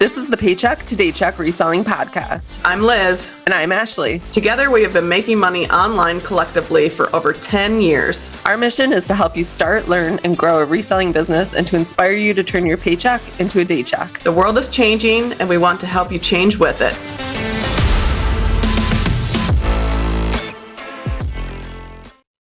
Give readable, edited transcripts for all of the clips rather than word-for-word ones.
This is the Paycheck to Daycheck Reselling Podcast. I'm Liz. And I'm Ashley. Together, we have been making money online collectively for over 10 years. Our mission is to help you start, learn, and grow a reselling business and to inspire you to turn your paycheck into a daycheck. The world is changing, and we want to help you change with it.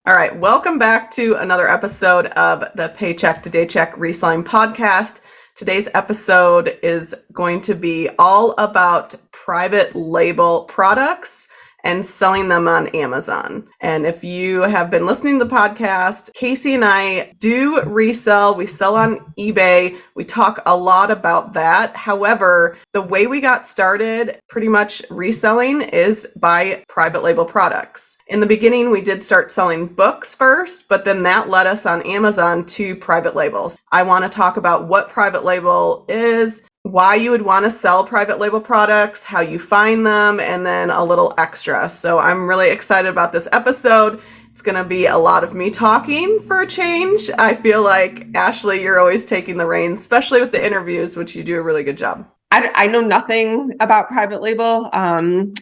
All right, welcome back to another episode of the Paycheck to Daycheck Reselling Podcast. Today's episode is going to be all about private label products and selling them on Amazon. And if you have been listening to the podcast, Casey and I do resell. We sell on eBay. We talk a lot about that. However, the way we got started pretty much reselling is by private label products. In the beginning, we did start selling books first, but then that led us on Amazon to private labels. I want to talk about what private label is, why you would want to sell private label products, how you find them, and then a little extra. So I'm really excited about this episode. It's going to be a lot of me talking for a change. I feel like, Ashley, you're always taking the reins, especially with the interviews, which you do a really good job. I know nothing about private label,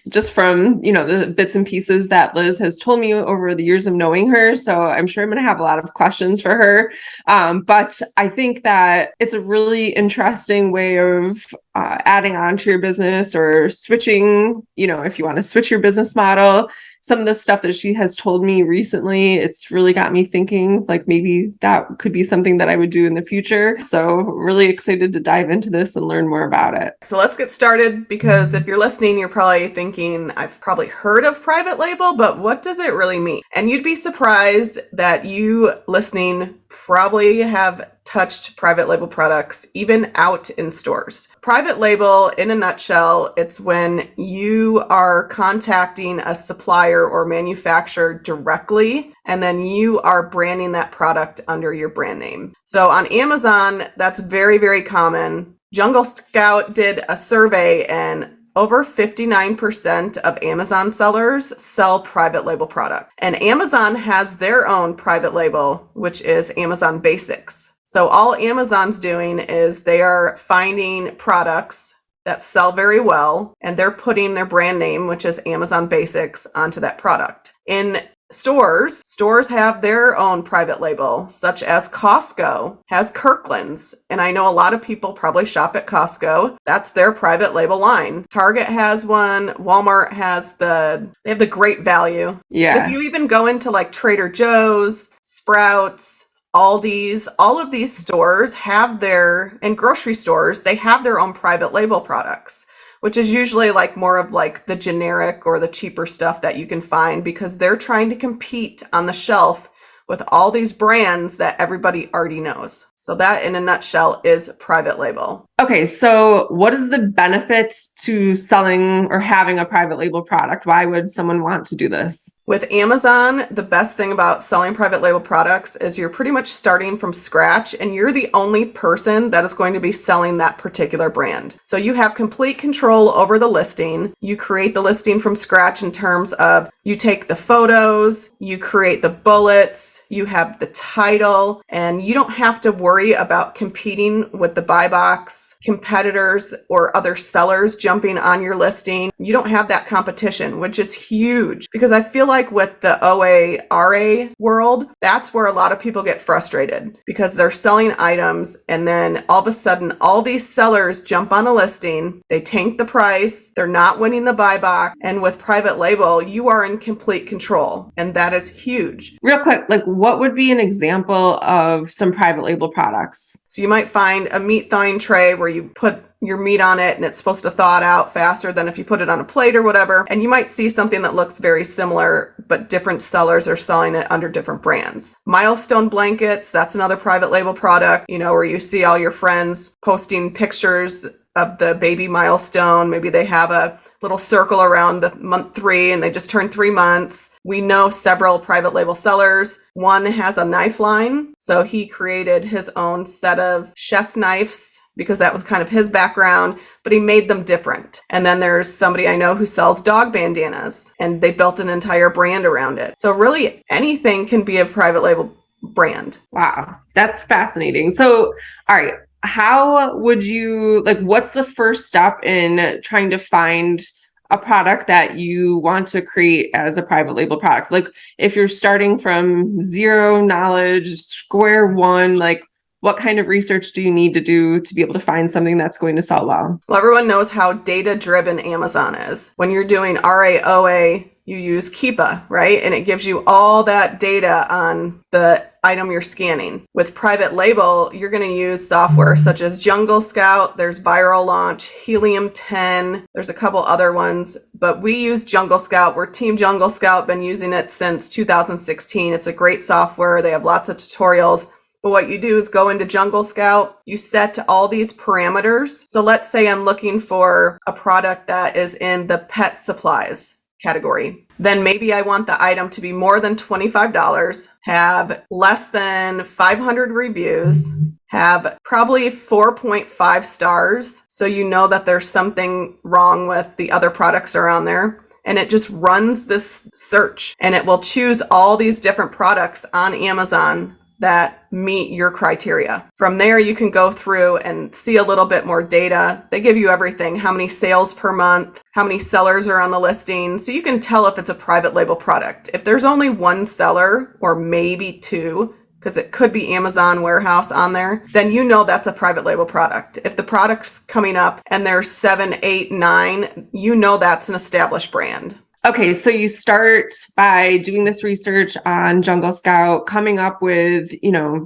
just from, the bits and pieces that Liz has told me over the years of knowing her. So I'm sure I'm going to have a lot of questions for her. But I think that it's a really interesting way of adding on to your business or switching, if you want to switch your business model. Some of the stuff that she has told me recently, it's really got me thinking like maybe that could be something that I would do in the future. So really excited to dive into this and learn more about it. So let's get started, because if you're listening, you're probably thinking, I've probably heard of private label, but what does it really mean? And you'd be surprised that you listening probably have touched private label products even out in stores. Private label, in a nutshell, it's when you are contacting a supplier or manufacturer directly, and then you are branding that product under your brand name. So on Amazon, that's very, very common. Jungle Scout did a survey, and over 59% of Amazon sellers sell private label product. And Amazon has their own private label, which is Amazon Basics. So all Amazon's doing is they are finding products that sell very well, and they're putting their brand name, which is Amazon Basics, onto that product. In stores have their own private label, such as Costco has Kirkland's. And I know a lot of people probably shop at Costco. That's their private label line. Target has one. Walmart has they have the Great Value. Yeah. If you even go into like Trader Joe's, Sprouts, Aldi's, all of these stores and grocery stores, they have their own private label products, which is usually like more of like the generic or the cheaper stuff that you can find, because they're trying to compete on the shelf with all these brands that everybody already knows. So that, in a nutshell, is private label. Okay, so what is the benefit to selling or having a private label product? Why would someone want to do this? With Amazon, the best thing about selling private label products is you're pretty much starting from scratch, and you're the only person that is going to be selling that particular brand. So you have complete control over the listing. You create the listing from scratch in terms of you take the photos, you create the bullets, you have the title, and you don't have to worry about competing with the buy box competitors or other sellers jumping on your listing. You don't have that competition, which is huge, because I feel like with the OA, RA world, that's where a lot of people get frustrated, because they're selling items and then all of a sudden all these sellers jump on a listing, they tank the price, they're not winning the buy box. And with private label, you are in complete control, and that is huge. Real quick, like what would be an example of some private label products? So you might find a meat thawing tray where you put your meat on it and it's supposed to thaw it out faster than if you put it on a plate or whatever. And you might see something that looks very similar, but different sellers are selling it under different brands. Milestone blankets, that's another private label product, where you see all your friends posting pictures of the baby milestone. Maybe they have a little circle around the month 3 and they just turned 3 months. We know several private label sellers. One has a knife line. So he created his own set of chef knives because that was kind of his background, but he made them different. And then there's somebody I know who sells dog bandanas, and they built an entire brand around it. So really anything can be a private label brand. Wow, that's fascinating. So, all right. how would you, like, what's the first step in trying to find a product that you want to create as a private label product? Like, if you're starting from zero knowledge, square one, like, what kind of research do you need to do to be able to find something that's going to sell well? Well, everyone knows how data-driven Amazon is. When you're doing RAOA, you use Keepa, right? And it gives you all that data on the item you're scanning. With private label, you're going to use software such as Jungle Scout, there's Viral Launch, Helium 10, there's a couple other ones, but we use Jungle Scout. We're Team Jungle Scout, been using it since 2016. It's a great software. They have lots of tutorials. But what you do is go into Jungle Scout, you set all these parameters. So let's say I'm looking for a product that is in the pet supplies category. Then maybe I want the item to be more than $25, have less than 500 reviews, have probably 4.5 stars. So you know that there's something wrong with the other products around there. And it just runs this search and it will choose all these different products on Amazon that meet your criteria. From there, you can go through and see a little bit more data. They give you everything, how many sales per month, how many sellers are on the listing. So you can tell if it's a private label product. If there's only one seller or maybe two, because it could be Amazon warehouse on there, then you know that's a private label product. If the product's coming up and there's 7, 8, 9, you know that's an established brand. Okay, so you start by doing this research on Jungle Scout, coming up with,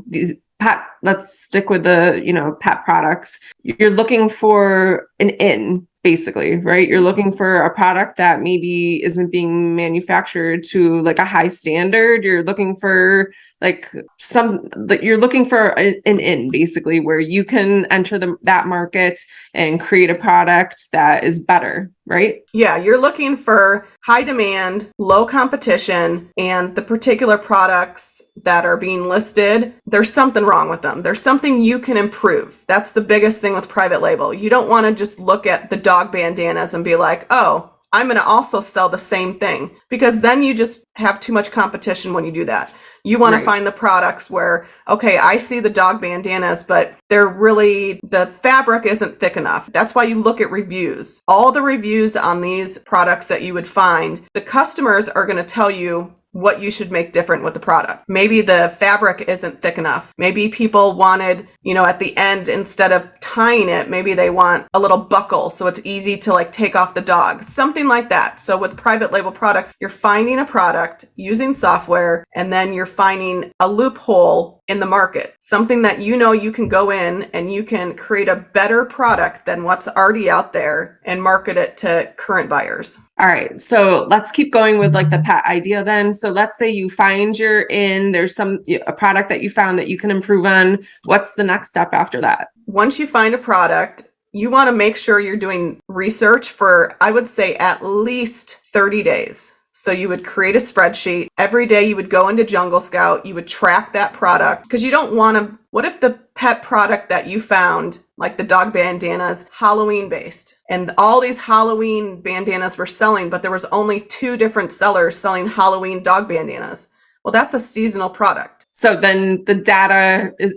these pet, let's stick with the, pet products. You're looking for an in, basically, right? You're looking for a product that maybe isn't being manufactured to like a high standard. You're looking for you're looking for an in, basically, where you can enter that market and create a product that is better, right? Yeah, you're looking for high demand, low competition, and the particular products that are being listed, there's something wrong with them. There's something you can improve. That's the biggest thing with private label. You don't want to just look at the dog bandanas and be like, oh, I'm going to also sell the same thing, because then you just have too much competition when you do that. You want to find the products where, okay, I see the dog bandanas, but the fabric isn't thick enough. That's why you look at reviews. All the reviews on these products that you would find, the customers are going to tell you what you should make different with the product. Maybe the fabric isn't thick enough. Maybe people wanted, at the end, instead of tying it, maybe they want a little buckle so it's easy to take off the dog, something like that. So with private label products, you're finding a product using software, and then you're finding a loophole in the market, something that you can go in and you can create a better product than what's already out there and market it to current buyers. All right, so let's keep going with the pet idea then. So let's say you find there's a product that you found that you can improve on. What's the next step after that? Once you find a product, you want to make sure you're doing research for, I would say, at least 30 days. So you would create a spreadsheet. Every day you would go into Jungle Scout, you would track that product, because you don't want to, what if the pet product that you found, like the dog bandanas, Halloween based, and all these Halloween bandanas were selling, but there was only 2 different sellers selling Halloween dog bandanas. Well, that's a seasonal product. So then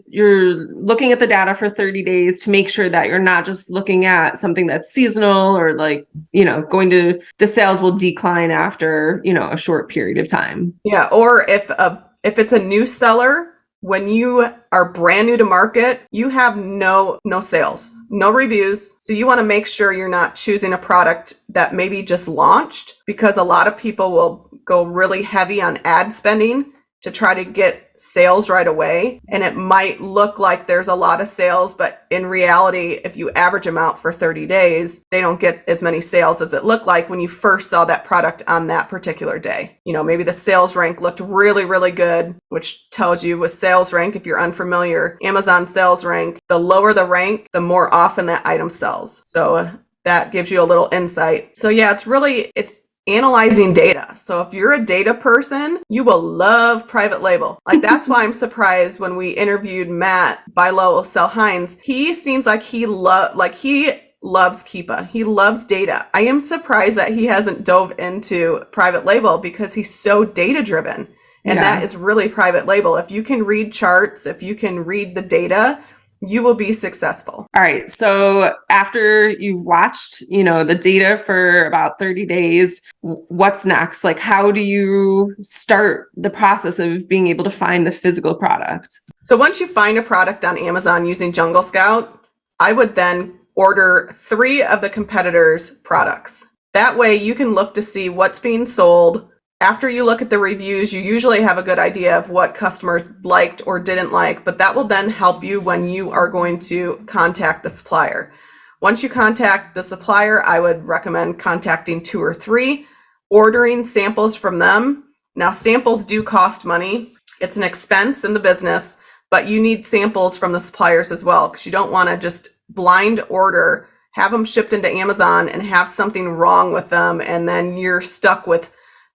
you're looking at the data for 30 days to make sure that you're not just looking at something that's seasonal or the sales will decline after, a short period of time. Yeah. Or if it's a new seller, when you are brand new to market, you have no sales, no reviews. So you want to make sure you're not choosing a product that maybe just launched, because a lot of people will go really heavy on ad spending to try to get sales right away. And it might look like there's a lot of sales, but in reality, if you average them out for 30 days, they don't get as many sales as it looked like when you first saw that product on that particular day. Maybe the sales rank looked really, really good, which tells you with sales rank, if you're unfamiliar, Amazon sales rank, the lower the rank, the more often that item sells. So that gives you a little insight. So yeah, it's analyzing data. So if you're a data person, you will love private label. That's why I'm surprised when we interviewed Matt by Lowell Sell Hines. He seems like he loves Keepa. He loves data. I am surprised that he hasn't dove into private label, because he's so data driven. And that is really private label. If you can read charts, if you can read the data, you will be successful. All right. So after you've watched, the data for about 30 days, what's next? Like, how do you start the process of being able to find the physical product? So once you find a product on Amazon using Jungle Scout, I would then order 3 of the competitors' products. That way you can look to see what's being sold. After you look at the reviews, you usually have a good idea of what customers liked or didn't like, but that will then help you when you are going to contact the supplier. Once you contact the supplier, I would recommend contacting 2 or 3, ordering samples from them. Now, samples do cost money. It's an expense in the business, but you need samples from the suppliers as well, because you don't want to just blind order, have them shipped into Amazon and have something wrong with them, and then you're stuck with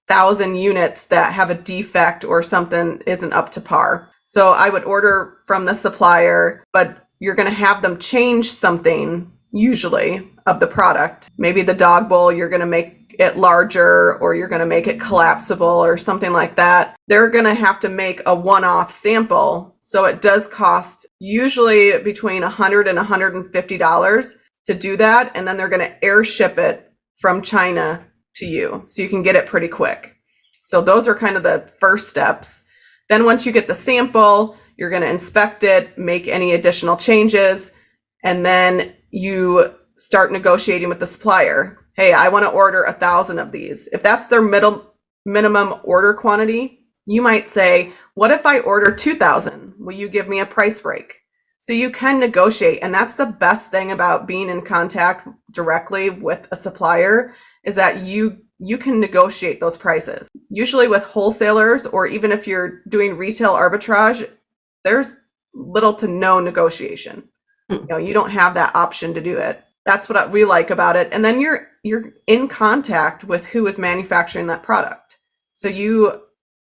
1,000 units that have a defect or something isn't up to par. So I would order from the supplier, but you're going to have them change something usually of the product. Maybe the dog bowl, you're going to make it larger, or you're going to make it collapsible or something like that. They're going to have to make a one-off sample. So it does cost usually between $100 and $150 to do that. And then they're going to airship it from China to you, so you can get it pretty quick. So those are kind of the first steps. Then once you get the sample, you're going to inspect it, make any additional changes, and then you start negotiating with the supplier. Hey, I want to order 1,000 of these. If that's their minimum order quantity, you might say, what if I order 2,000? Will you give me a price break? So you can negotiate. And that's the best thing about being in contact directly with a supplier, is that you can negotiate those prices. Usually with wholesalers, or even if you're doing retail arbitrage, there's little to no negotiation. You don't have that option to do it. That's what we like about it. And then you're in contact with who is manufacturing that product. So you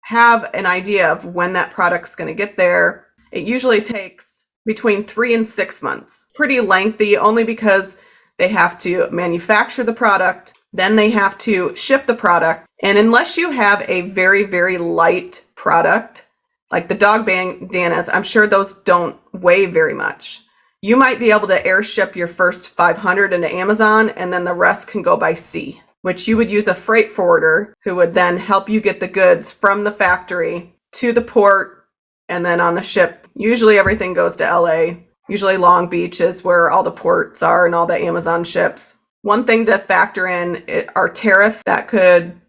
have an idea of when that product's going to get there. It usually takes between 3 and 6 months. Pretty lengthy, only because they have to manufacture the product, then they have to ship the product. And unless you have a very, very light product, like the dog bandanas, I'm sure those don't weigh very much. You might be able to airship your first 500 into Amazon, and then the rest can go by sea, which you would use a freight forwarder who would then help you get the goods from the factory to the port and then on the ship. Usually everything goes to LA. Usually Long Beach is where all the ports are and all the Amazon ships. One thing to factor in are tariffs that could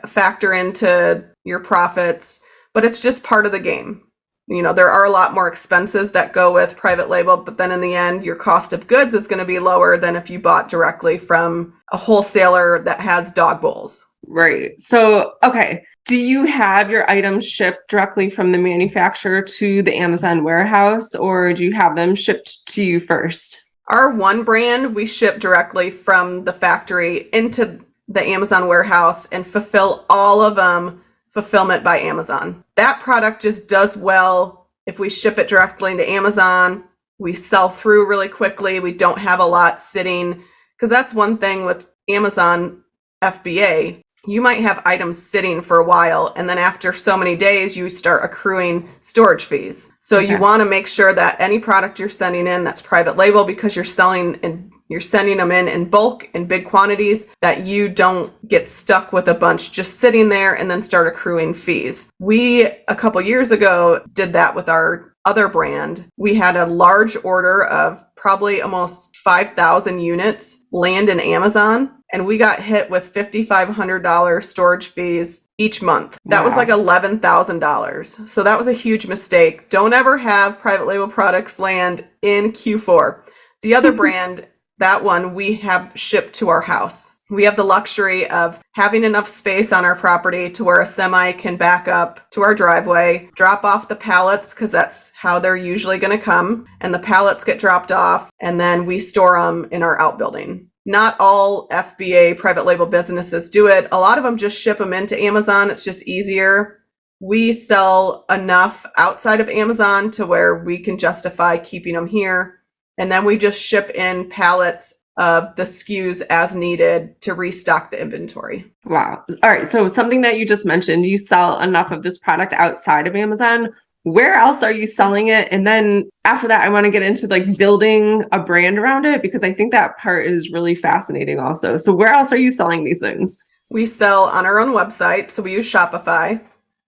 factor into your profits, but it's just part of the game. There are a lot more expenses that go with private label, but then in the end, your cost of goods is going to be lower than if you bought directly from a wholesaler that has dog bowls. Right. So, okay. Do you have your items shipped directly from the manufacturer to the Amazon warehouse, or do you have them shipped to you first? Our one brand, we ship directly from the factory into the Amazon warehouse and fulfill all of them fulfillment by Amazon. That product just does well if we ship it directly into Amazon. We sell through really quickly. We don't have a lot sitting, because that's one thing with Amazon FBA. You might have items sitting for a while, and then after so many days, you start accruing storage fees. So you want to make sure that any product you're sending in that's private label, because you're sending them in bulk in big quantities, that you don't get stuck with a bunch just sitting there and then start accruing fees. We, a couple years ago, did that with our other brand. We had a large order of probably almost 5,000 units land in Amazon, and we got hit with $5,500 storage fees each month. That was like $11,000. So that was a huge mistake. Don't ever have private label products land in Q4. The other brand, that one we have shipped to our house. We have the luxury of having enough space on our property to where a semi can back up to our driveway, drop off the pallets, because that's how they're usually going to come, and the pallets get dropped off, and then we store them in our outbuilding. Not all FBA private label businesses do it. A lot of them just ship them into Amazon. It's just easier. We sell enough outside of Amazon to where we can justify keeping them here. And then we just ship in pallets of the SKUs as needed to restock the inventory. Wow. All right. So something that you just mentioned, you sell enough of this product outside of Amazon. where else are you selling it? And then after that, I want to get into like building a brand around it because I think that part is really fascinating also. So where else are you selling these things? We sell on our own website, so we use Shopify,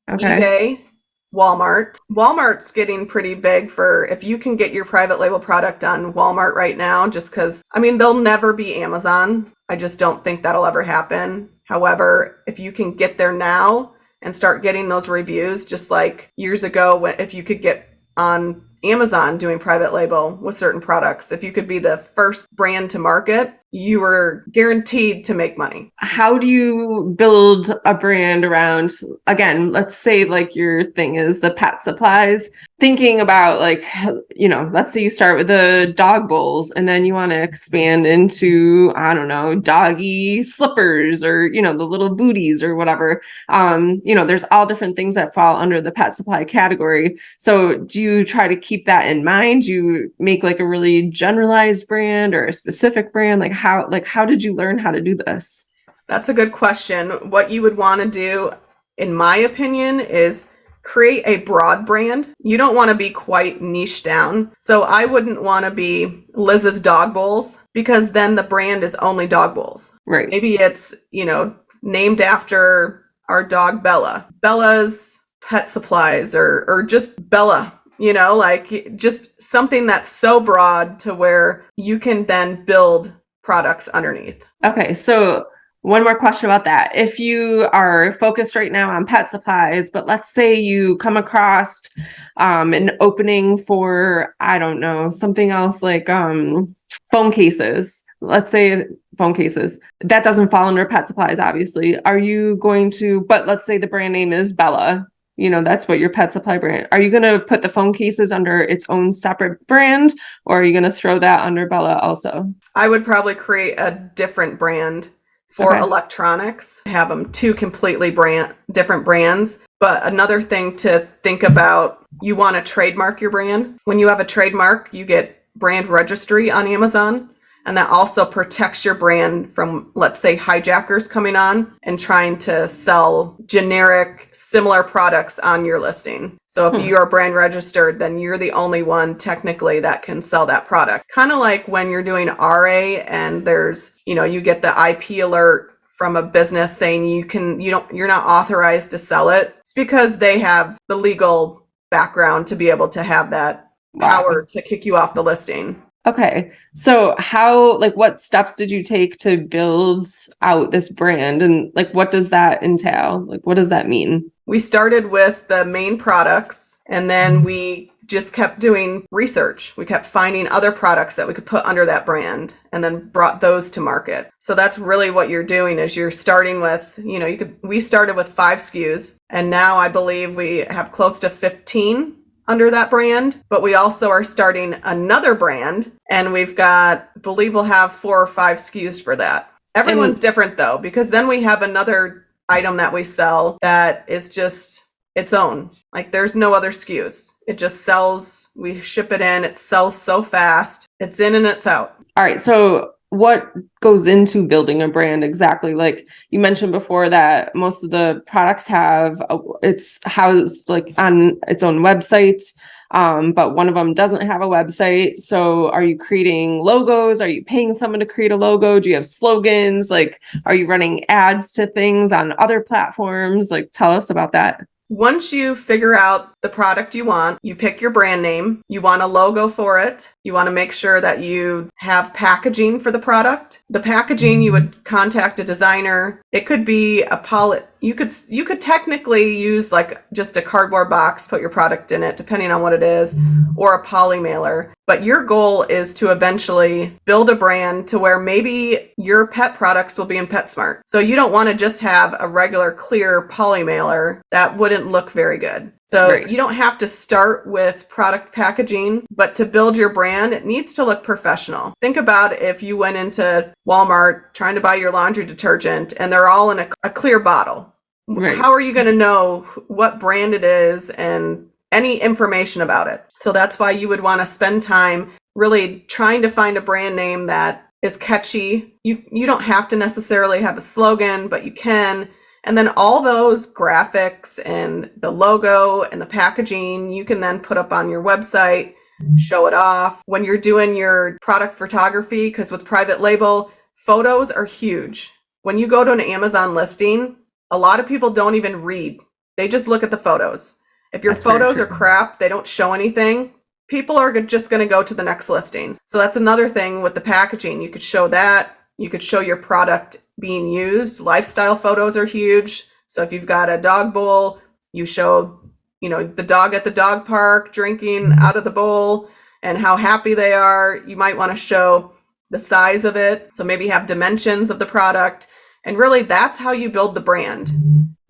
Okay. eBay, Walmart. Walmart's getting pretty big for if you can get your private label product on Walmart right now, just because, I mean, they'll never be Amazon. I just don't think that'll ever happen. However, if you can get there now and start getting those reviews, just like years ago, if you could get on Amazon doing private label with certain products, if you could be the first brand to market, you were guaranteed to make money. How do you build a brand around, again, let's say like your thing is the pet supplies, thinking about like, let's say you start with the dog bowls and then you want to expand into, I don't know, doggy slippers or, the little booties or whatever. There's all different things that fall under the pet supply category. So do you try to keep that in mind? Do you make like a really generalized brand or a specific brand? How did you learn how to do this? That's a good question. What you would want to do, in my opinion, is create a broad brand. You don't want to be quite niche down. So I wouldn't want to be Liz's Dog Bowls because then the brand is only dog bowls. Right. Maybe it's, named after our dog Bella. Bella's Pet Supplies or just Bella. Just something that's so broad to where you can then build products underneath. Okay, so one more question about that. If you are focused right now on pet supplies, but let's say you come across an opening for, I don't know, something else like phone cases. Let's say phone cases. That doesn't fall under pet supplies, obviously. Are you going to, but let's say the brand name is Bella. That's what your pet supply brand. Are you going to put the phone cases under its own separate brand, or are you going to throw that under Bella also? I would probably create a different brand for electronics, have them two completely different brands. But another thing to think about, you want to trademark your brand. When you have a trademark, you get brand registry on Amazon. And that also protects your brand from, let's say, hijackers coming on and trying to sell generic, similar products on your listing. So if you are brand registered, then you're the only one technically that can sell that product. Kind of like when you're doing RA and there's, you get the IP alert from a business saying you're not authorized to sell it. It's because they have the legal background to be able to have that power to kick you off the listing. Okay. So what steps did you take to build out this brand? And what does that entail? What does that mean? We started with the main products and then we just kept doing research. We kept finding other products that we could put under that brand and then brought those to market. So that's really what you're doing is you're starting with, we started with 5 SKUs and now I believe we have close to 15 under that brand, but we also are starting another brand and believe we'll have 4 or 5 SKUs for that. Everyone's different though, because then we have another item that we sell that is just its own. There's no other SKUs. It just sells, we ship it in, it sells so fast. It's in and it's out. All right. So what goes into building a brand exactly? Like you mentioned before that most of the products it's housed on its own website, but one of them doesn't have a website. So are you creating logos? Are you paying someone to create a logo? Do you have slogans? Are you running ads to things on other platforms? Tell us about that. Once you figure out the product you want, you pick your brand name, you want a logo for it, you want to make sure that you have packaging for the product. The packaging, you would contact a designer. It could be you could technically use just a cardboard box, put your product in it, depending on what it is, or a poly mailer. But your goal is to eventually build a brand to where maybe your pet products will be in PetSmart. So you don't want to just have a regular clear poly mailer. That wouldn't look very good. So You don't have to start with product packaging, but to build your brand, it needs to look professional. Think about if you went into Walmart trying to buy your laundry detergent and they're all in a clear bottle. Right. How are you going to know what brand it is and any information about it? So that's why you would want to spend time really trying to find a brand name that is catchy. You don't have to necessarily have a slogan, but you can. And then all those graphics and the logo and the packaging, you can then put up on your website, show it off. When you're doing your product photography, because with private label, photos are huge. When you go to an Amazon listing, a lot of people don't even read. They just look at the photos. If your photos are crap, they don't show anything, people are just going to go to the next listing. So that's another thing with the packaging. You could show that. You could show your product being used. Lifestyle photos are huge. So if you've got a dog bowl, you show, the dog at the dog park drinking out of the bowl and how happy they are. You might want to show the size of it. So maybe have dimensions of the product. And really, that's how you build the brand.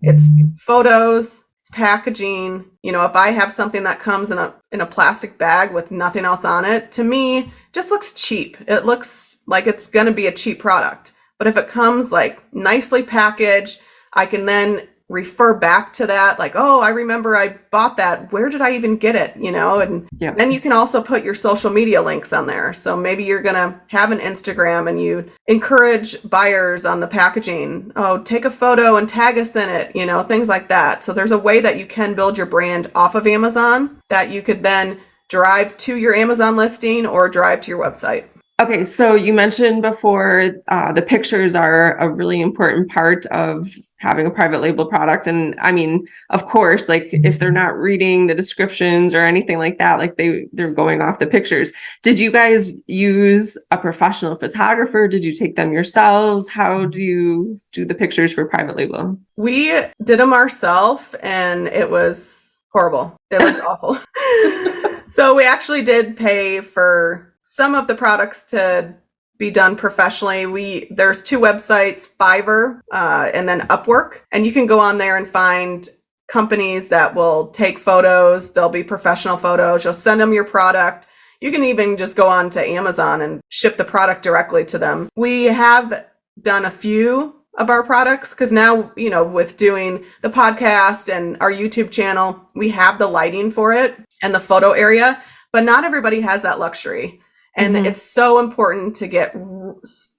It's photos, it's packaging. If I have something that comes in a plastic bag with nothing else on it, to me, it just looks cheap. It looks like it's going to be a cheap product. But if it comes like nicely packaged, I can then refer back to that, like, oh, I remember I bought that. Where did I even get it? And then you can also put your social media links on there. So maybe you're going to have an Instagram and you encourage buyers on the packaging. Oh, take a photo and tag us in it, things like that. So there's a way that you can build your brand off of Amazon that you could then drive to your Amazon listing or drive to your website. Okay, so you mentioned before the pictures are a really important part of having a private label product. And I mean, of course, like if they're not reading the descriptions or anything like that, like they're going off the pictures. Did you guys use a professional photographer? Did you take them yourselves? How do you do the pictures for private label? We did them ourselves and it was horrible. It looked awful. So we actually did pay for some of the products to be done professionally. There's two websites, Fiverr and then Upwork, and you can go on there and find companies that will take photos. They'll be professional photos. You'll send them your product. You can even just go on to Amazon and ship the product directly to them. We have done a few of our products because now, with doing the podcast and our YouTube channel, we have the lighting for it and the photo area, but not everybody has that luxury. And it's so important to get,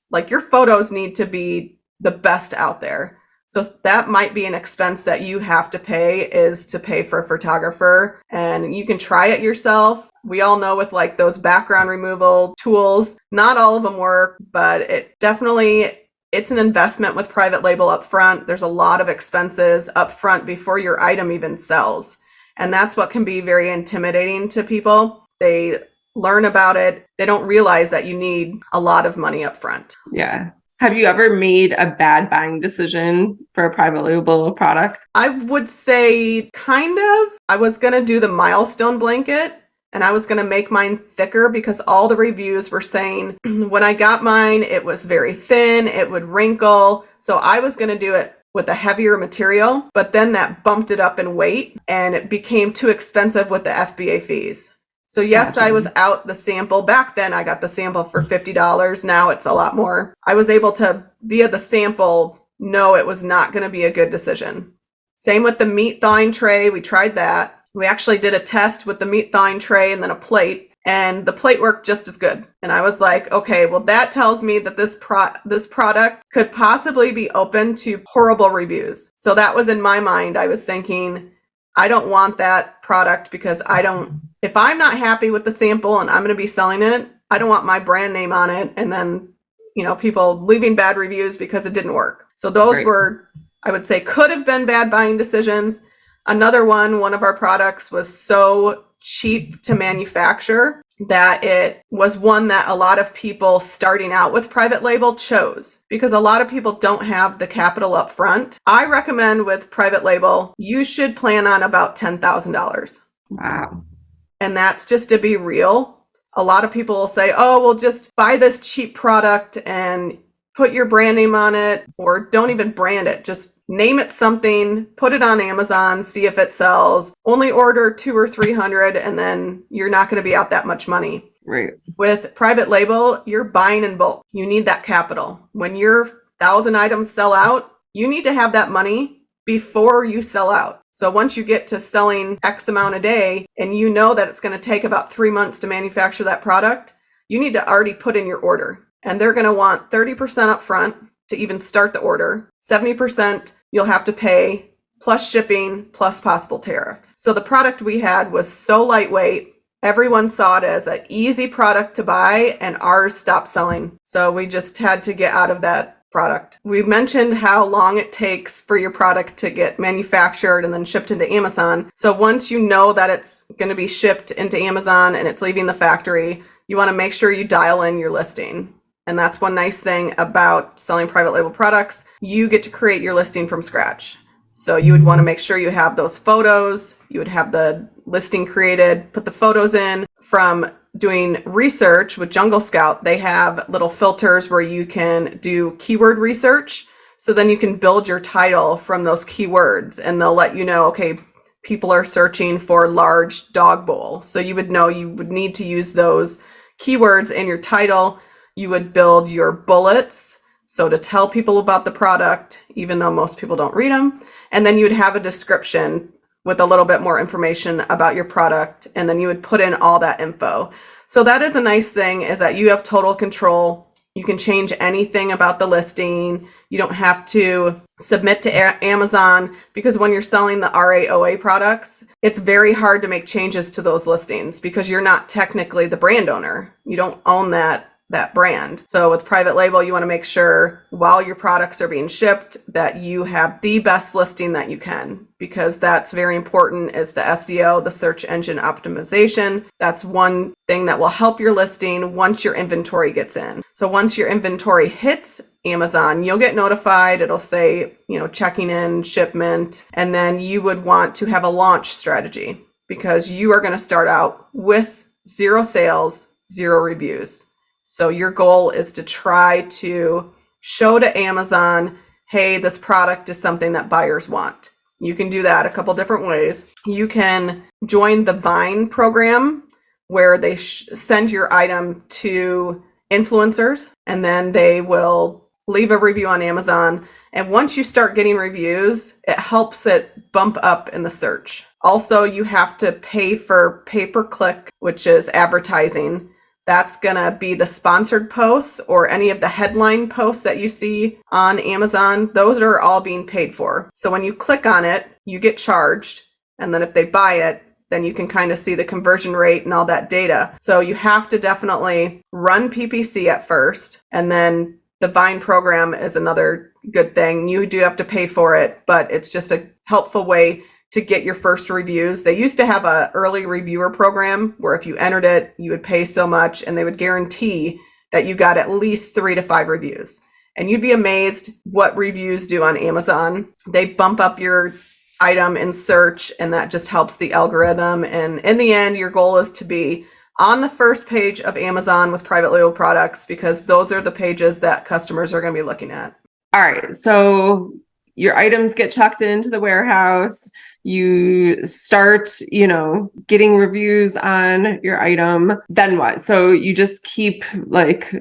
like, your photos need to be the best out there. So that might be an expense that you have to pay, is to pay for a photographer. And you can try it yourself. We all know with like those background removal tools, not all of them work, but it's an investment with private label up front. There's a lot of expenses up front before your item even sells. And that's what can be very intimidating to people. They learn about it. They don't realize that you need a lot of money up front. Yeah. Have you ever made a bad buying decision for a private label product? I would say kind of. I was going to do the milestone blanket and I was going to make mine thicker because all the reviews were saying when I got mine, it was very thin, it would wrinkle. So I was going to do it with a heavier material, but then that bumped it up in weight and it became too expensive with the FBA fees. So yes, gotcha. I was out the sample. Back then, I got the sample for $50. Now it's a lot more. I was able to, via the sample, know it was not going to be a good decision. Same with the meat thawing tray. We tried that. We actually did a test with the meat thawing tray and then a plate, and the plate worked just as good. And I was like, okay, well, that tells me that this product could possibly be open to horrible reviews. So that was in my mind. I was thinking, I don't want that product because if I'm not happy with the sample and I'm going to be selling it, I don't want my brand name on it. And then, people leaving bad reviews because it didn't work. So those were, I would say, could have been bad buying decisions. Another one of our products was so cheap to manufacture that it was one that a lot of people starting out with private label chose because a lot of people don't have the capital up front. I recommend with private label, you should plan on about $10,000. Wow. And that's just to be real. A lot of people will say, oh, well, just buy this cheap product and put your brand name on it, or don't even brand it. Just name it something, put it on Amazon, see if it sells. Only order 200 or 300, and then you're not going to be out that much money. Right. With private label, you're buying in bulk. You need that capital. When your 1,000 items sell out, you need to have that money before you sell out. So once you get to selling X amount a day, and you know that it's going to take about 3 months to manufacture that product, you need to already put in your order. And they're going to want 30% up front. to even start the order. 70% you'll have to pay, plus shipping, plus possible tariffs. So the product we had was so lightweight. Everyone saw it as an easy product to buy, and ours stopped selling. So we just had to get out of that product. We mentioned how long it takes for your product to get manufactured and then shipped into Amazon. So once you know that it's going to be shipped into Amazon and it's leaving the factory, you want to make sure you dial in your listing. And that's one nice thing about selling private label products. You get to create your listing from scratch. So you would want to make sure you have those photos, you would have the listing created, put the photos in. From doing research with Jungle Scout, they have little filters where you can do keyword research. So then you can build your title from those keywords, and they'll let you know, okay, people are searching for large dog bowl. So you would know you would need to use those keywords in your title. You would build your bullets, so to tell people about the product, even though most people don't read them. And then you would have a description with a little bit more information about your product, and then you would put in all that info. So that is a nice thing, is that you have total control. You can change anything about the listing. You don't have to submit to Amazon, because when you're selling the RAOA products, it's very hard to make changes to those listings because you're not technically the brand owner. You don't own that brand. So with private label, you want to make sure while your products are being shipped that you have the best listing that you can, because that's very important, is the SEO, the search engine optimization. That's one thing that will help your listing once your inventory gets in. So once your inventory hits Amazon, you'll get notified. It'll say, checking in, shipment, and then you would want to have a launch strategy, because you are going to start out with 0 sales, 0 reviews. So your goal is to try to show to Amazon, hey, this product is something that buyers want. You can do that a couple different ways. You can join the Vine program, where they send your item to influencers, and then they will leave a review on Amazon. And once you start getting reviews, it helps it bump up in the search. Also, you have to pay for pay-per-click, which is advertising. That's going to be the sponsored posts or any of the headline posts that you see on Amazon. Those are all being paid for. So when you click on it, you get charged. And then if they buy it, then you can kind of see the conversion rate and all that data. So you have to definitely run PPC at first. And then the Vine program is another good thing. You do have to pay for it, but it's just a helpful way to get your first reviews. They used to have an early reviewer program where if you entered it, you would pay so much, and they would guarantee that you got at least 3 to 5 reviews. And you'd be amazed what reviews do on Amazon. They bump up your item in search, and that just helps the algorithm. And in the end, your goal is to be on the first page of Amazon with private label products, because those are the pages that customers are going to be looking at. All right. So your items get checked into the warehouse. You start, getting reviews on your item. Then what? So you just keep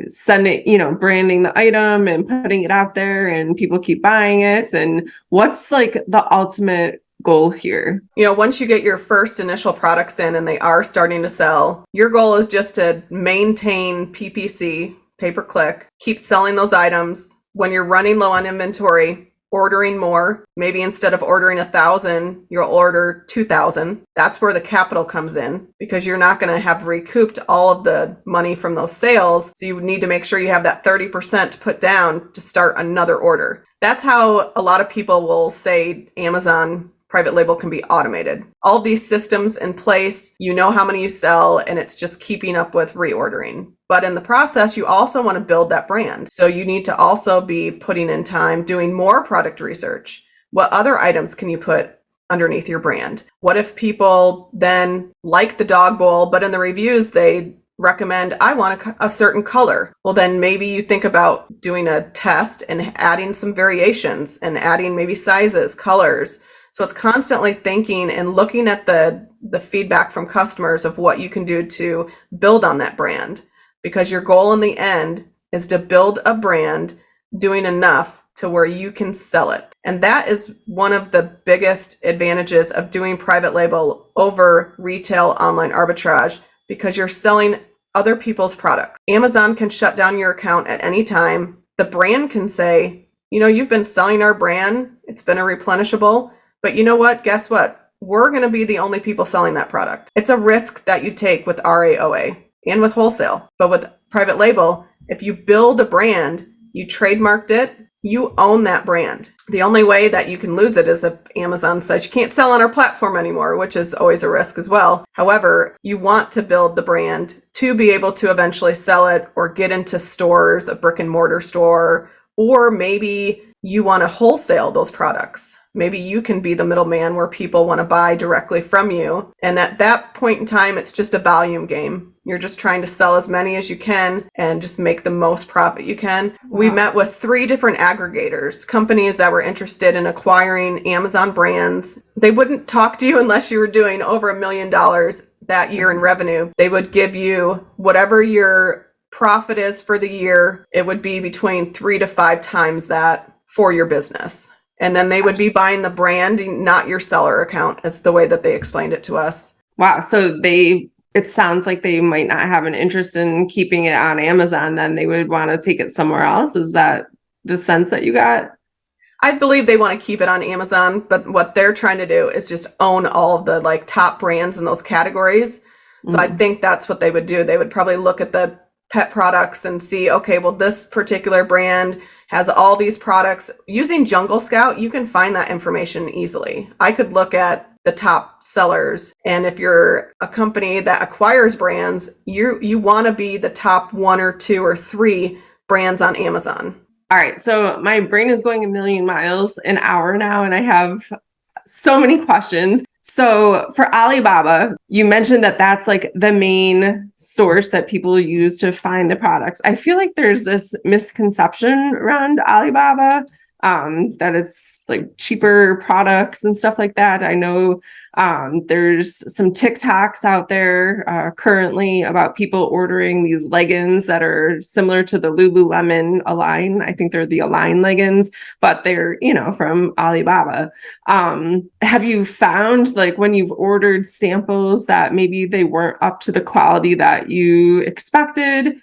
sending, branding the item and putting it out there, and people keep buying it. And what's the ultimate goal here? Once you get your first initial products in and they are starting to sell, your goal is just to maintain PPC, pay-per-click, keep selling those items. When you're running low on inventory, ordering more. Maybe instead of ordering 1,000, you'll order 2,000. That's where the capital comes in, because you're not going to have recouped all of the money from those sales. So you need to make sure you have that 30% put down to start another order. That's how a lot of people will say Amazon private label can be automated. All these systems in place, how many you sell, and it's just keeping up with reordering. But in the process, you also want to build that brand. So you need to also be putting in time doing more product research. What other items can you put underneath your brand? What if people then like the dog bowl, but in the reviews, they recommend, I want a certain color. Well, then maybe you think about doing a test and adding some variations and adding maybe sizes, colors. So it's constantly thinking and looking at the feedback from customers of what you can do to build on that brand. Because your goal in the end is to build a brand doing enough to where you can sell it. And that is one of the biggest advantages of doing private label over retail online arbitrage, because you're selling other people's products. Amazon can shut down your account at any time. the brand can say, you've been selling our brand. It's been a replenishable, but you know what? Guess what? We're going to be the only people selling that product. It's a risk that you take with RAOA and with wholesale. But with private label, if you build a brand, you trademarked it, you own that brand. The only way that you can lose it is if Amazon says you can't sell on our platform anymore, which is always a risk as well. However, you want to build the brand to be able to eventually sell it or get into stores, a brick and mortar store, or maybe you want to wholesale those products. Maybe you can be the middleman where people want to buy directly from you. And at that point in time, it's just a volume game. You're just trying to sell as many as you can and just make the most profit you can. Wow. We met with 3 different aggregators, companies that were interested in acquiring Amazon brands. They wouldn't talk to you unless you were doing over $1 million that year in revenue. They would give you whatever your profit is for the year. It would be between 3 to 5 times that for your business. And then they would be buying the brand, not your seller account, as the way that they explained it to us. Wow. So it sounds like they might not have an interest in keeping it on Amazon. Then they would want to take it somewhere else. Is that the sense that you got? I believe they want to keep it on Amazon, but what they're trying to do is just own all of the top brands in those categories. So I think that's what they would do. They would probably look at the pet products and see, okay, well, this particular brand has all these products. Using Jungle Scout, you can find that information easily. I could look at the top sellers, and if you're a company that acquires brands, you want to be the top 1 or 2 or 3 brands on Amazon. All right, so my brain is going a million miles an hour now, and I have so many questions. So for Alibaba, you mentioned that that's the main source that people use to find the products. I feel like there's this misconception around Alibaba, that it's cheaper products and stuff like that. I know there's some TikToks out there currently about people ordering these leggings that are similar to the Lululemon Align. I think they're the Align leggings, but they're, from Alibaba. Have you found when you've ordered samples that maybe they weren't up to the quality that you expected?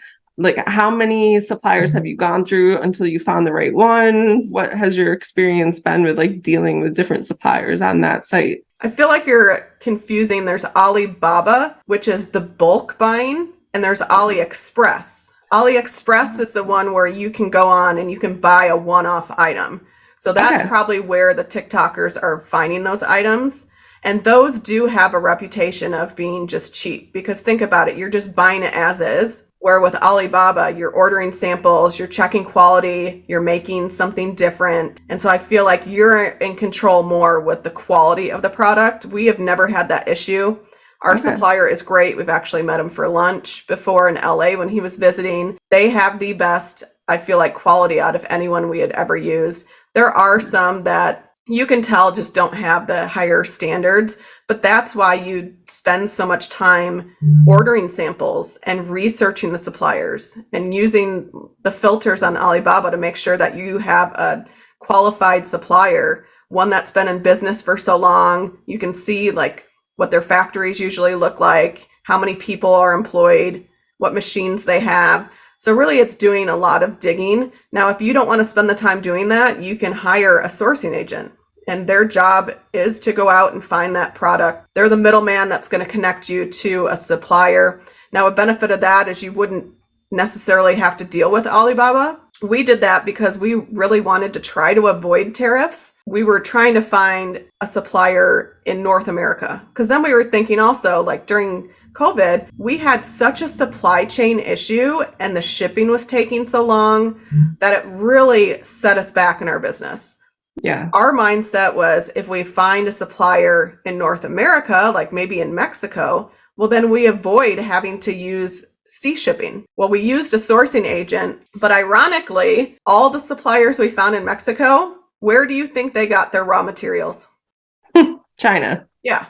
How many suppliers have you gone through until you found the right one? What has your experience been with dealing with different suppliers on that site? I feel like you're confusing. There's Alibaba, which is the bulk buying, and there's AliExpress. AliExpress is the one where you can go on and you can buy a one-off item. So that's probably where the TikTokers are finding those items. And those do have a reputation of being just cheap, because think about it, you're just buying it as is. Where with Alibaba, you're ordering samples, you're checking quality, you're making something different. And so I feel like you're in control more with the quality of the product. We have never had that issue. Our supplier is great. We've actually met him for lunch before in LA when he was visiting. They have the best, I feel like, quality out of anyone we had ever used. There are some that you can tell just don't have the higher standards, but that's why you spend so much time ordering samples and researching the suppliers and using the filters on Alibaba to make sure that you have a qualified supplier, one that's been in business for so long. You can see what their factories usually look like, how many people are employed, what machines they have. So really it's doing a lot of digging. Now, if you don't want to spend the time doing that, you can hire a sourcing agent, and their job is to go out and find that product. They're the middleman that's going to connect you to a supplier. Now, a benefit of that is you wouldn't necessarily have to deal with Alibaba. We did that because we really wanted to try to avoid tariffs. We were trying to find a supplier in North America, because then we were thinking also, during COVID, we had such a supply chain issue and the shipping was taking so long that it really set us back in our business. Yeah. Our mindset was, if we find a supplier in North America, maybe in Mexico, well, then we avoid having to use sea shipping. Well, we used a sourcing agent, but ironically, all the suppliers we found in Mexico, where do you think they got their raw materials? China. Yeah.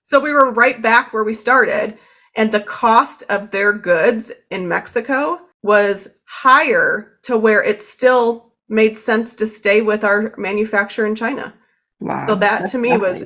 So we were right back where we started. And the cost of their goods in Mexico was higher to where it still made sense to stay with our manufacturer in China. Wow. So that to me was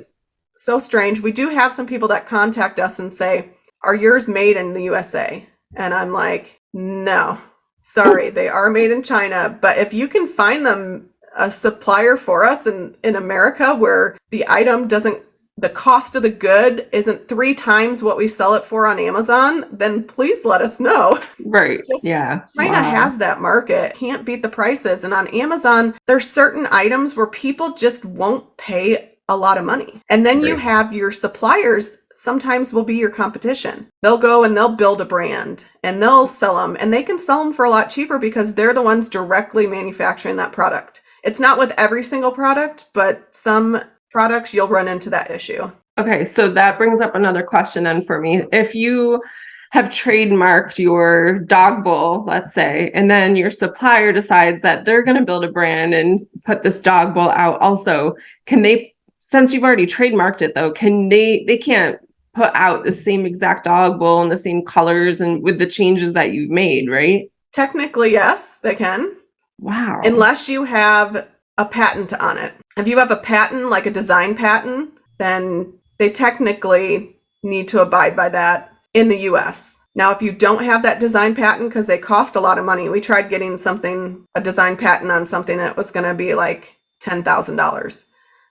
so strange. We do have some people that contact us and say, are yours made in the USA? And I'm like, no, Sorry, they are made in China, but if you can find them a supplier for us in America where the cost of the good isn't 3 times what we sell it for on Amazon, then please let us know. Right. Just Yeah. China has that market, can't beat the prices. And on Amazon, there's certain items where people just won't pay a lot of money. And then you Right. have your suppliers sometimes will be your competition. They'll go and they'll build a brand and they'll sell them, and they can sell them for a lot cheaper because they're the ones directly manufacturing that product. It's not with every single product, but some products you'll run into that issue. Okay, so that brings up another question then for me. If you have trademarked your dog bowl, let's say, and then your supplier decides that they're going to build a brand and put this dog bowl out also, can they, since you've already trademarked it though, they can't put out the same exact dog bowl and the same colors and with the changes that you've made, right? Technically, yes, they can. Wow. Unless you have a patent on it. If you have a patent, like a design patent, then they technically need to abide by that in the US. Now, if you don't have that design patent, because they cost a lot of money, we tried getting a design patent on something that was going to be like $10,000.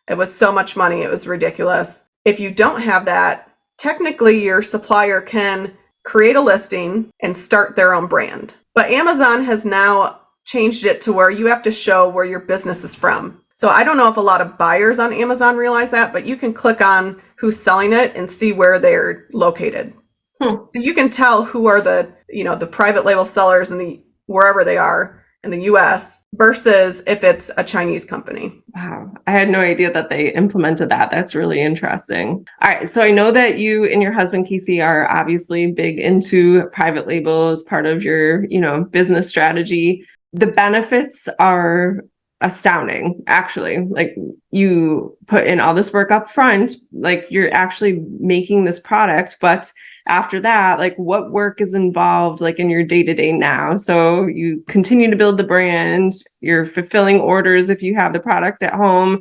It was so much money, it was ridiculous. If you don't have that, technically your supplier can create a listing and start their own brand. But Amazon has now changed it to where you have to show where your business is from. So I don't know if a lot of buyers on Amazon realize that, but you can click on who's selling it and see where they're located. So you can tell who are the private label sellers in wherever they are in the US versus if it's a Chinese company. Wow. I had no idea that they implemented that. That's really interesting. All right. So I know that you and your husband, Casey, are obviously big into private label as part of your, business strategy. The benefits are astounding, actually. Like, you put in all this work up front, like you're actually making this product, but after that, like, what work is involved, like, in your day-to-day now? So you continue to build the brand, you're fulfilling orders if you have the product at home,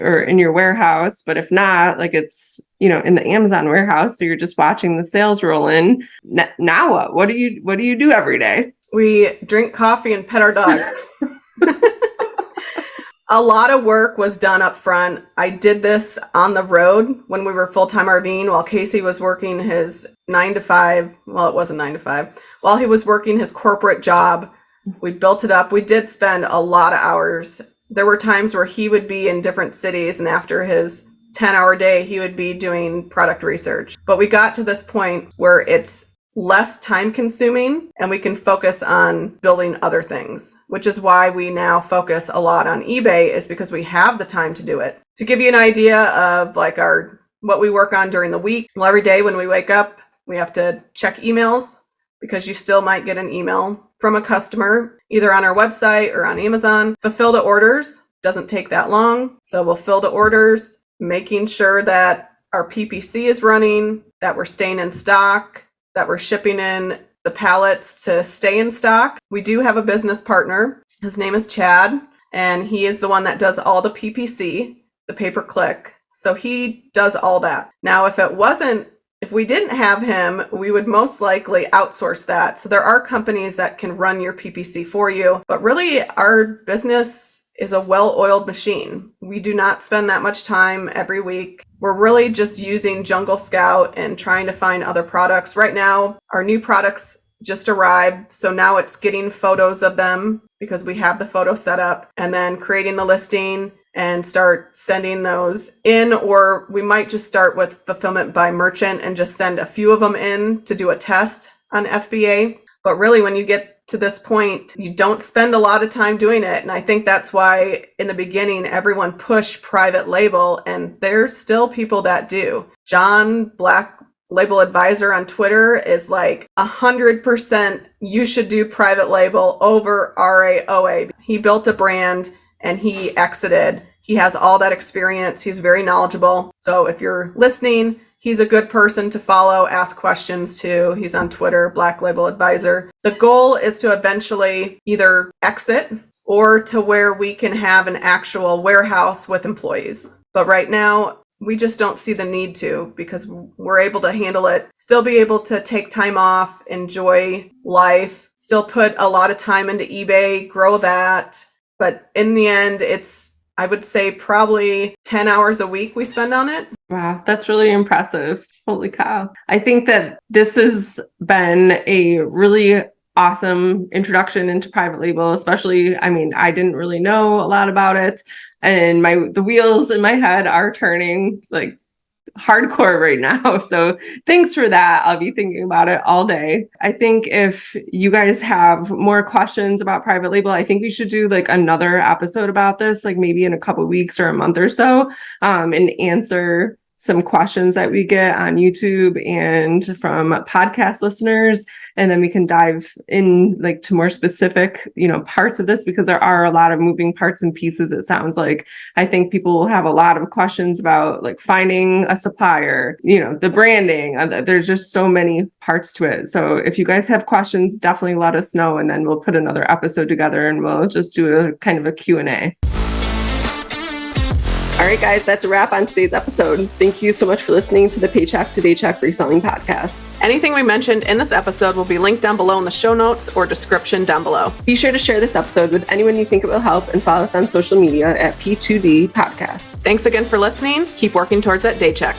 or in your warehouse, but if not, like, it's, in the Amazon warehouse, so you're just watching the sales roll in. Now what do you do every day? We drink coffee and pet our dogs. A lot of work was done up front. I did this on the road when we were full-time RVing while Casey was working his 9 to 5. Well, it wasn't 9 to 5. While he was working his corporate job, we built it up. We did spend a lot of hours. There were times where he would be in different cities, and after his 10-hour day, he would be doing product research. But we got to this point where it's less time consuming and we can focus on building other things, which is why we now focus a lot on eBay, is because we have the time to do it. To give you an idea of like what we work on during the week, well, every day when we wake up, we have to check emails because you still might get an email from a customer either on our website or on Amazon. Fulfill the orders. Doesn't take that long. So we'll fill the orders, making sure that our PPC is running, that we're staying in stock, that we're shipping in the pallets to stay in stock. We do have a business partner. His name is Chad, and he is the one that does all the PPC, the pay-per-click. So he does all that. Now, if we didn't have him, we would most likely outsource that. So there are companies that can run your PPC for you, but really our business is a well-oiled machine. We do not spend that much time every week. We're really just using Jungle Scout and trying to find other products. Right now, our new products just arrived, so now it's getting photos of them because we have the photo set up, and then creating the listing and start sending those in, or we might just start with fulfillment by merchant and just send a few of them in to do a test on FBA. But really, when you get to this point, you don't spend a lot of time doing it. And I think that's why in the beginning, everyone pushed private label, and there's still people that do. John, Black Label Advisor on Twitter, is like 100% you should do private label over RAOA. He built a brand and he exited. He has all that experience. He's very knowledgeable. So if you're listening, he's a good person to follow, ask questions to. He's on Twitter, Black Label Advisor. The goal is to eventually either exit or to where we can have an actual warehouse with employees. But right now, we just don't see the need to, because we're able to handle it, still be able to take time off, enjoy life, still put a lot of time into eBay, grow that. But in the end, it's, I would say, probably 10 hours a week we spend on it. Wow, that's really impressive. Holy cow. I think that this has been a really awesome introduction into private label, especially, I mean, I didn't really know a lot about it, and the wheels in my head are turning like hardcore right now. So thanks for that. I'll be thinking about it all day. I think if you guys have more questions about private label, I think we should do like another episode about this, like maybe in a couple weeks or a month or so, and answer some questions that we get on YouTube and from podcast listeners. And then we can dive in like to more specific, parts of this, because there are a lot of moving parts and pieces. It sounds like, I think people will have a lot of questions about like finding a supplier, the branding. There's just so many parts to it. So if you guys have questions, definitely let us know. And then we'll put another episode together and we'll just do a kind of a Q&A. All right, guys, that's a wrap on today's episode. Thank you so much for listening to the Paycheck to Daycheck Reselling Podcast. Anything we mentioned in this episode will be linked down below in the show notes or description down below. Be sure to share this episode with anyone you think it will help, and follow us on social media at P2D Podcast. Thanks again for listening. Keep working towards that day check.